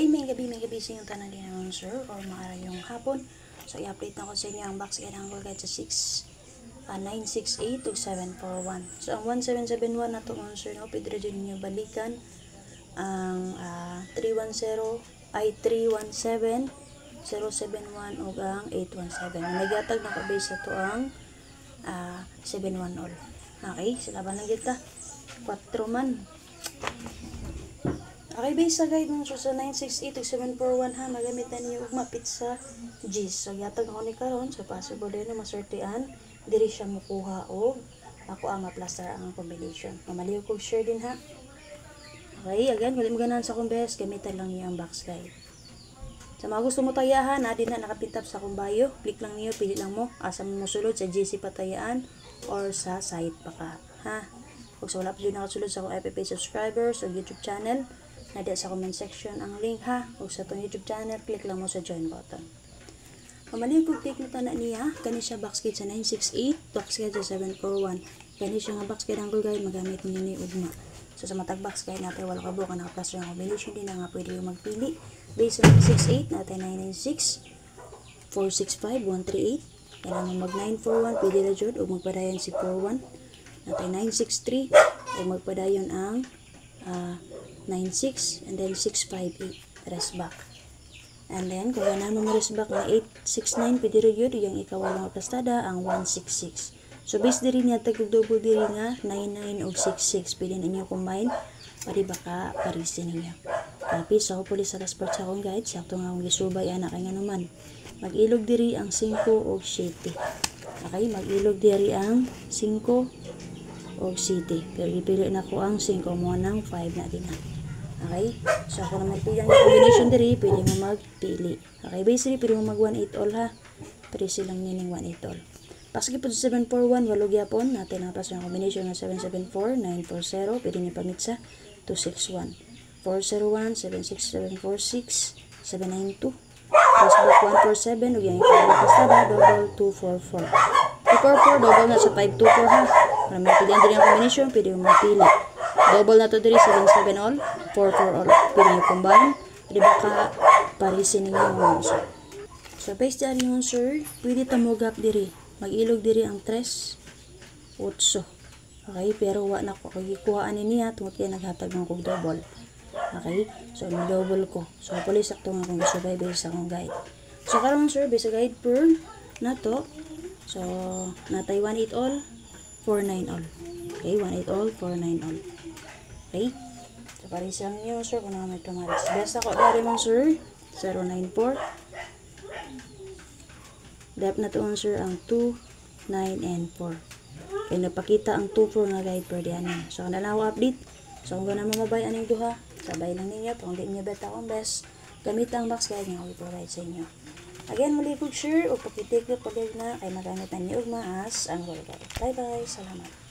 May gabi sa yung tanan din naman sir or maara yung hapon. So i-update na ko sa inyo ang box guide angle guide sa 968 ug 741. So ang 1771 na to sir no, pwede rin ninyo balikan ang 317 071 ug ang 817. May gatag na ka-base sa to ang 71 all. Okay, sila ba lang kita? 4 man. Okay, base sa guide mo sa 968 ug 741 ha, magamitan niyo ug mapit sa G's. So yatag ako ni karon, so possible din na masortian diri siya mokuha og ako ang ma-plaster ang combination. Mamaliw kog share din ha. Okay, again, kung mo ganahan sa akong best, gamitan lang niyo ang box guide. Sa mga gusto mo tayahan, na din na nakapintap sa akong bio, click lang niyo, pili lang mo asa mo mosulod sa GC patayaan or sa site pa ka ha. Kung sa wala pa dyan nakasulod sa akong FFA subscribers o YouTube channel, nada sa comment section ang link ha. Kung sa itong YouTube channel, click lang mo sa join button. Mamaliw kong take na tanan niya, kani siya box guide sa 968, box guide sa 741. Kani siya nga box guide angle guide, magamit niyo ni ugma. So sa matag box guide natin, wala ka buka, nakaplaster ng combination din na nga pwede yung magpili. Base sa 968, natin 996, 465, 138. Kailangan mag 941, pwede na dyan, o magpadayon si 41. Natin 963, o magpadayon ang 96, and then 658, rest back. And then, kung ganahan mo rest back na 869, pwede rin yun, yung ikawalang plastada, ang 166. So, base diri niya, tag-double diri nga, 99 o 66. Pwede ninyo combine, pari baka parisin ninyo. Tapi, so, hopefully sa last part sa akong guide, sakto nga akong gisubay, anak kay nga naman. Mag-ilog diri ang 5 o 7. Okay, mag-ilog diri ang 5 o 7. Pero ipili na ko ang 5 mo ng 5 na din. Okay, so ako naman pili ang combination diri, pwede mo magpili. Okay, basically, pwede mo mag 1-8 all ha. Pwede silang meaning 1-8 all. Pasok po sa 741, walog yapon. Natin ang pasok ng combination ng 774, 940. Pwede niyo pamit sa 261. 401, 76746, 792. Plus back 147, ug yung ikaw pastada, double 244. 244, double na sa 524 ha. Para may pilihan din ang combination, pwede mo mapili. Double na to diri, 77 all, 44 all. Pwede niyo combine. Pwede baka parisin ninyo mga sir. So, based dyan yun sir, pwede tamugap diri. Mag-ilog diri ang 3, 8. Okay, pero wa na ko kuhaan niya tungod kay naghatag ng kog double. Okay, so double ko. So puli sakto nga kung isubay base sa akong guide. So karon sir, base sa guide per na to. So natay 1-8 all, 4-9 all. Okay, 1-8 all, 4-9 all. Okay, so paris lang niyo sir kung may tumaris. Best ako dari man sir, 094. Depth na to sir ang 2, 9, and 4. Kaya napakita ang 2, 4 nga guide per diyan. So, kung nalaw update. So, kung gano'n mamabay anong duha, sabay lang ninyo. Kung hindi nyo bet akong best, gamit ang box guide nga i-provide sa inyo. Again, muli po share o pakitik na pag na kay magamit na niyo maas ang world. Bye-bye. Salamat.